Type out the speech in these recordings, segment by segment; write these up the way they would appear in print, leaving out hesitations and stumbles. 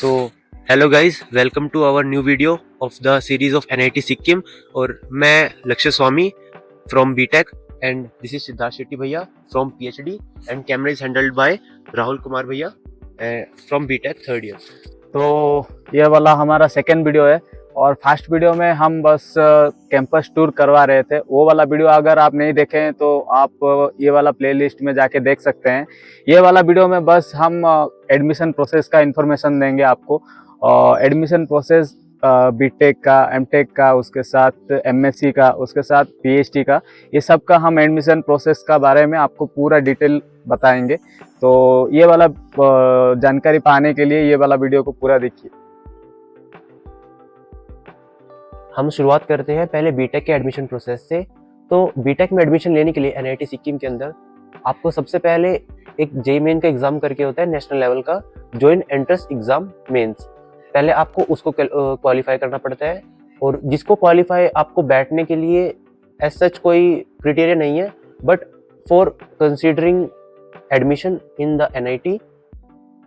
तो hello guys, welcome to our new video of the series of NIT Sikkim. और मैं Lakshya Swami from BTech and this is Siddharth Shetty भैया from PhD and camera is handled by Rahul Kumar भैया from BTech third year. तो ये वाला हमारा second video है और फर्स्ट वीडियो में हम बस कैंपस टूर करवा रहे थे। वो वाला वीडियो अगर आप नहीं देखें तो आप ये वाला प्लेलिस्ट में जाके देख सकते हैं। ये वाला वीडियो में बस हम एडमिशन प्रोसेस का इंफॉर्मेशन देंगे आपको। एडमिशन प्रोसेस बीटेक का, एमटेक का, उसके साथ एमएससी का, उसके साथ पीएचडी का, ये सब का हम एडमिशन प्रोसेस का बारे में आपको पूरा डिटेल बताएंगे। तो ये वाला जानकारी पाने के लिए ये वाला वीडियो को पूरा देखिए। हम शुरुआत करते हैं पहले बीटेक के एडमिशन प्रोसेस से। तो बीटेक में एडमिशन लेने के लिए एनआईटी सिक्किम के अंदर आपको सबसे पहले एक जेईई मेन का एग्जाम करके होता है, नेशनल लेवल का जॉइंट एंट्रेंस एग्जाम मेंस। पहले आपको उसको क्वालिफाई करना पड़ता है और जिसको क्वालिफाई आपको बैठने के लिए एज सच कोई क्राइटेरिया नहीं है, but for considering admission in the NIT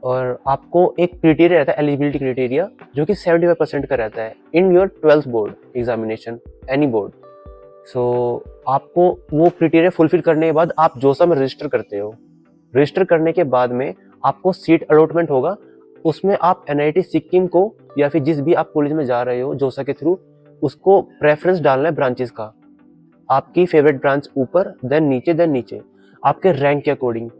और आपको एक क्राइटेरिया रहता है, एलिजिबिलिटी क्राइटेरिया, जो कि 75% का रहता है in your 12th board examination, any board. So आपको वो क्राइटेरिया फुलफिल करने के बाद आप जोसा में रजिस्टर करते हो। रजिस्टर करने के बाद में आपको सीट अलॉटमेंट होगा, उसमें आप एनआईटी सिक्किम को या फिर जिस भी आप कॉलेज में जा रहे हो जोसा के थ्रू, उसको प्रेफरेंस डालना है ब्रांचेस का। आपकी फेवरेट ब्रांच ऊपर, देन नीचे आपके रैंक के अकॉर्डिंग,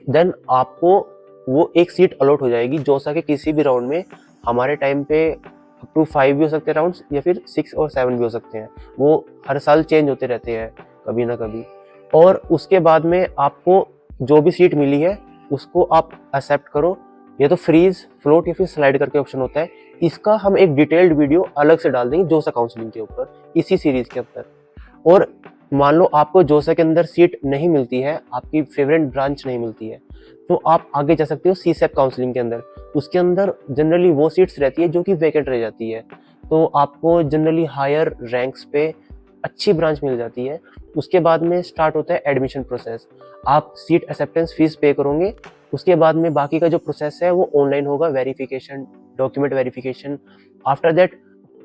देन आपको वो एक सीट अलॉट हो जाएगी जोसा के किसी भी राउंड में। हमारे टाइम पे अप टू 5 भी हो सकते हैं राउंड्स, या फिर 6 और 7 भी हो सकते हैं। वो हर साल चेंज होते रहते हैं कभी ना कभी। और उसके बाद में आपको जो भी सीट मिली है उसको आप एक्सेप्ट करो। ये तो फ्रीज, फ्लोट या फिर स्लाइड करके ऑप्शन होता है। इसका हम एक डिटेल्ड वीडियो अलग से डाल देंगे जोसा काउंसलिंग के ऊपर, इसी सीरीज के ऊपर। और मान लो आपको जोसा के अंदर सीट नहीं मिलती है, आपकी फेवरेट ब्रांच नहीं मिलती है, तो आप आगे जा सकते हो सीसेप काउंसलिंग के अंदर। उसके अंदर जनरली वो सीट्स रहती है जो कि वैकेंट रह जाती है, तो आपको जनरली हायर रैंक्स पे अच्छी ब्रांच मिल जाती है। उसके बाद में स्टार्ट होता है एडमिशन प्रोसेस। आप सीट एक्सेप्टेंस फीस पे करोगे, उसके बाद में बाकी का जो प्रोसेस है वो ऑनलाइन होगा, verification, document verification. After that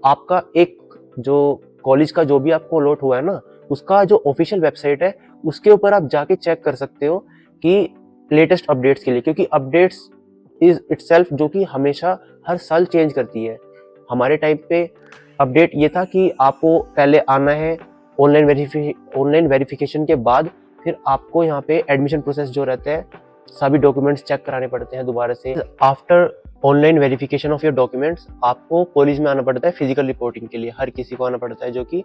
आपका एक जो कॉलेज का जो भी आपको अलॉट हुआ है ना, उसका जो ऑफिशियल वेबसाइट है उसके ऊपर आप जाके चेक कर सकते हो कि लेटेस्ट अपडेट्स के लिए, क्योंकि अपडेट्स इज इटसेल्फ जो कि हमेशा हर साल चेंज करती है। हमारे टाइम पे अपडेट ये था कि आपको पहले आना है ऑनलाइन वेरिफिकेशन के बाद फिर आपको यहाँ पे एडमिशन प्रोसेस जो रहते हैं सभी डॉक्यूमेंट्स चेक कराने पड़ते हैं दोबारा से। After online verification of your documents आपको कॉलेज में आना पड़ता है फिजिकल रिपोर्टिंग के लिए। हर किसी को आना पड़ता है, जो कि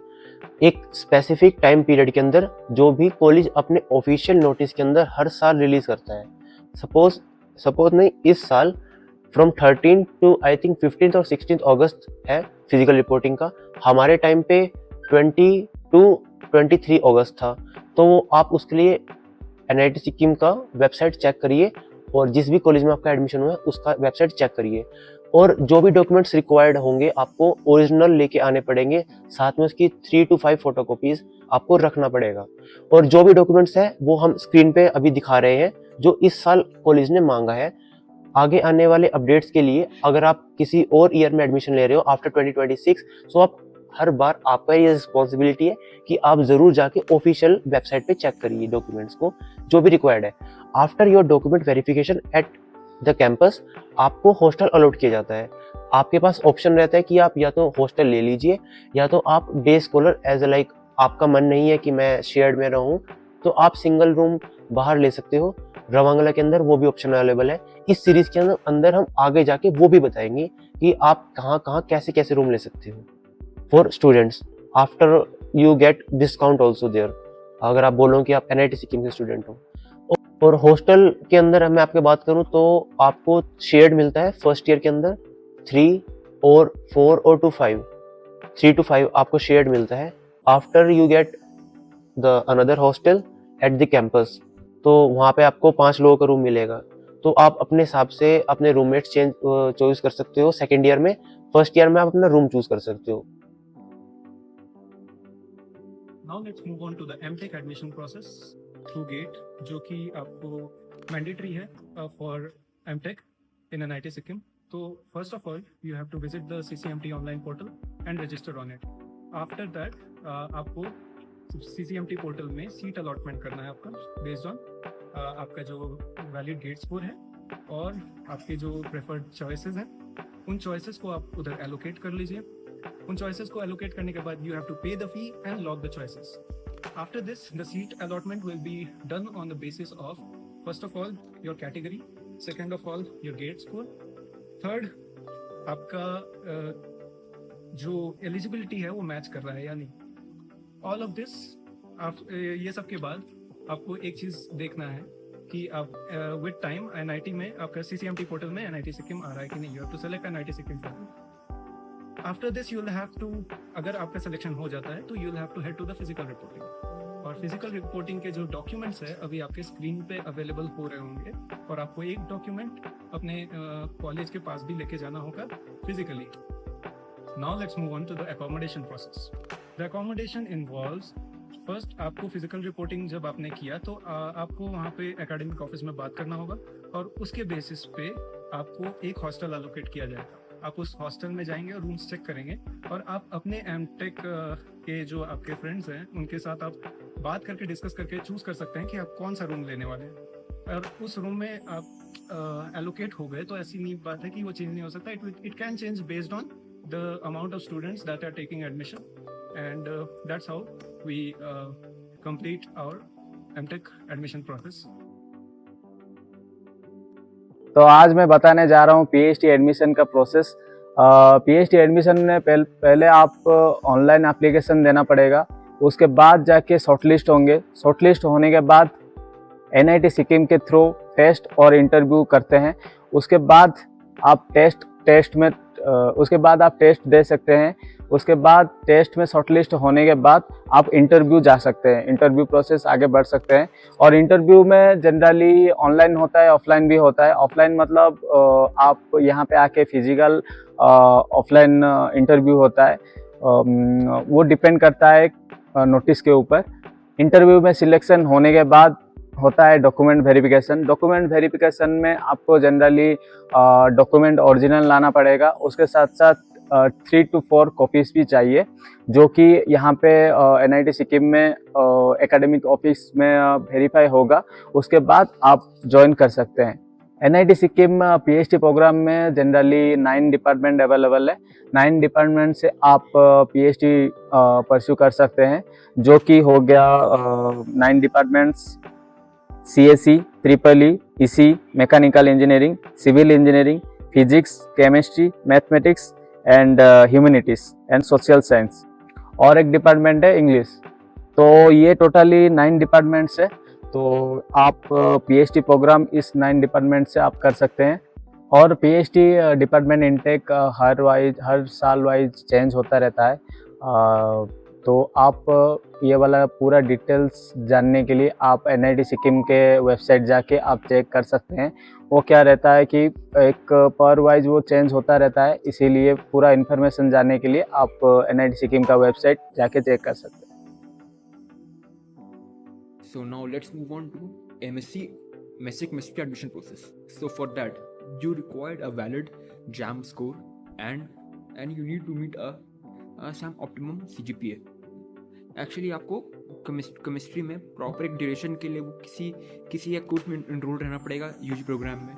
एक स्पेसिफिक टाइम पीरियड के अंदर जो भी कॉलेज अपने ऑफिशियल नोटिस के अंदर हर साल रिलीज करता है। सपोज नहीं, इस साल फ्रॉम 13 टू आई थिंक 15 और 16 अगस्त है फिजिकल रिपोर्टिंग का। हमारे टाइम पे 20 टू 23 अगस्त था। तो आप उसके लिए एनआईटी सिक्किम का वेबसाइट चेक करिए और जिस भी कॉलेज में आपका एडमिशन हुआ है उसका वेबसाइट चेक करिए। और जो भी डॉक्यूमेंट्स रिक्वायर्ड होंगे आपको ओरिजिनल लेके आने पड़ेंगे, साथ में उसकी 3 to 5 फोटोकॉपीज आपको रखना पड़ेगा। और जो भी डॉक्यूमेंट्स है वो हम स्क्रीन पे अभी दिखा रहे हैं जो इस साल कॉलेज ने मांगा है। आगे आने वाले अपडेट्स के लिए अगर आप किसी और ईयर में एडमिशन ले रहे हो आफ्टर 2026, तो आप हर बार आपका ये रिस्पॉन्सिबिलिटी है कि आप जरूर जाके ऑफिशियल वेबसाइट पे चेक करिए डॉक्यूमेंट्स को जो भी रिक्वायर्ड है। After your document verification at the campus आपको हॉस्टल अलॉट किया जाता है। आपके पास ऑप्शन रहता है कि आप या तो हॉस्टल ले लीजिए या तो आप डे स्कॉलर एज लाइक आपका मन नहीं है कि मैं शेयर्ड में रहूं तो आप सिंगल रूम बाहर ले सकते हो। रवांगला के अंदर वो भी ऑप्शन अवेलेबल है। इस सीरीज के अंदर हम आगे जाके वो भी बताएंगे कि आप कहाँ कैसे कैसे रूम ले सकते हो for students. After you get discount also there, अगर आप बोलो कि आप एनआईटी सिक्किम के स्टूडेंट हो। और हॉस्टल के अंदर मैं आपके बात करूं तो आपको शेयर्ड मिलता है फर्स्ट ईयर के अंदर 3 और 4 और 3 to 5 आपको शेयर्ड मिलता है। After you get the another hostel at the campus, तो वहाँ पे आपको 5 लोगों का रूम मिलेगा। तो आप अपने हिसाब से अपने रूममेट्स चॉइस कर सकते हो सेकेंड ईयर में। फर्स्ट ईयर में आप अपना रूम चूज कर सकते हो। Now let's move on to the MTech admission process through GATE, जो कि आपको मैंडेटरी है for MTech in NIT Sikkim. So first of all, you have to visit the CCMT online portal and register on it. After that, आपको CCMT portal में seat allotment करना है आपका based on आपका जो वैलिड गेट स्कोर है और आपके जो प्रेफर्ड चॉइसेस हैं, उन चॉइसेस को आप उधर एलोकेट कर लीजिए. उन चॉइसेस को एलोकेट करने के बाद you have to pay the fee and lock the choices. After this the seat allotment will be done on the basis of first of all your category, second of all your GATE score, third आपका जो eligibility है वो match कर रहा है या नहीं. All of this आप ये सब के बाद आपको एक चीज़ देखना है कि आप विद टाइम एनआईटी में आपका सीसीएमटी पोर्टल में एनआईटी सिक्किम आ रहा है कि नहीं. You have to select NIT Sikkim. After this you will have to, अगर आपका सिलेक्शन हो जाता है तो you will have to head to the physical reporting. और फिजिकल रिपोर्टिंग के जो डॉक्यूमेंट्स है अभी आपके स्क्रीन पे अवेलेबल हो रहे होंगे और आपको एक डॉक्यूमेंट अपने कॉलेज के पास भी लेके जाना होगा physically. Now let's move on to the accommodation process. The accommodation involves first आपको फिजिकल रिपोर्टिंग जब आपने किया तो आपको वहाँ पे एकेडमिक ऑफिस में बात करना होगा और उसके बेसिस पे आपको एक हॉस्टल एलोकेट किया जाएगा. आप उस हॉस्टल में जाएंगे और रूम्स चेक करेंगे और आप अपने एमटेक के जो आपके फ्रेंड्स हैं उनके साथ आप बात करके डिस्कस करके चूज कर सकते हैं कि आप कौन सा रूम लेने वाले हैं. और उस रूम में आप एलोकेट हो गए तो ऐसी नहीं बात है कि वो चेंज नहीं हो सकता. It can change based on the amount of students that are taking admission. And that's how we complete our MTech admission process. तो आज मैं बताने जा रहा हूँ PhD एडमिशन का प्रोसेस. PhD एडमिशन में पहले आप ऑनलाइन एप्लीकेशन देना पड़ेगा. उसके बाद जाके शॉर्टलिस्ट होंगे. शॉर्टलिस्ट होने के बाद NIT सिक्किम के थ्रू टेस्ट और इंटरव्यू करते हैं. उसके बाद आप टेस्ट में उसके बाद आप टेस्ट दे सकते हैं. उसके बाद टेस्ट में शॉर्टलिस्ट होने के बाद आप इंटरव्यू जा सकते हैं. इंटरव्यू प्रोसेस आगे बढ़ सकते हैं. और इंटरव्यू में जनरली ऑनलाइन होता है, ऑफलाइन भी होता है. ऑफलाइन मतलब आप यहाँ पे आके फिजिकल ऑफलाइन इंटरव्यू होता है. वो डिपेंड करता है नोटिस के ऊपर. इंटरव्यू में सिलेक्शन होने के बाद होता है डॉक्यूमेंट वेरिफिकेशन. डॉक्यूमेंट वेरिफिकेशन में आपको जनरली डॉक्यूमेंट ओरिजिनल लाना पड़ेगा. उसके साथ साथ 3 to 4 कॉपीज भी चाहिए जो कि यहाँ पे NIT सिक्किम में एकेडमिक ऑफिस में वेरीफाई होगा. उसके बाद आप ज्वाइन कर सकते हैं. NIT सिक्किम PhD प्रोग्राम में जनरली 9 डिपार्टमेंट अवेलेबल है. 9 डिपार्टमेंट से आप PhD परस्यू कर सकते हैं जो कि हो गया 9 departments CSE, EEE, EC, mechanical engineering, civil engineering, physics, chemistry, mathematics and humanities and social science. और एक डिपार्टमेंट है इंग्लिश. तो ये टोटली 9 डिपार्टमेंट्स है. तो आप PhD प्रोग्राम इस 9 डिपार्टमेंट से आप कर सकते हैं. और PhD डिपार्टमेंट इनटेक हर साल वाइज चेंज होता रहता है. तो आप ये वाला पूरा डिटेल्स जानने के लिए आप NIT सिक्किम के वेबसाइट जाके आप चेक कर सकते हैं. वो क्या रहता है कि एक पर वाइज वो चेंज होता रहता है. इसीलिए पूरा इन्फॉर्मेशन जानने के लिए आप NIT सिक्किम का वेबसाइट जाके चेक कर सकते हैं. So now let's move on to MSc Chemistry admission process. So for that you required a valid JAM score and you need to meet a SAM optimum CGPA. Actually आपको chemistry में proper एक duration के लिए वो किसी एक course में enrol रहना पड़ेगा UG प्रोग्राम में.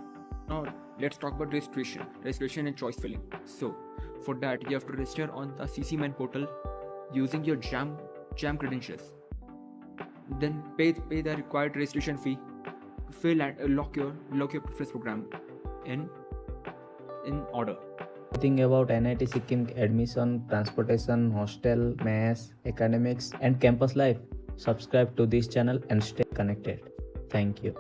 Now let's talk about registration and choice filling. So for that you have to register on the CC main portal using your JAM credentials. Then pay the required registration fee to fill and lock your preference program in order. Everything about NIT Sikkim admission, transportation, hostel, mess, academics and campus life. Subscribe to this channel and stay connected. Thank you.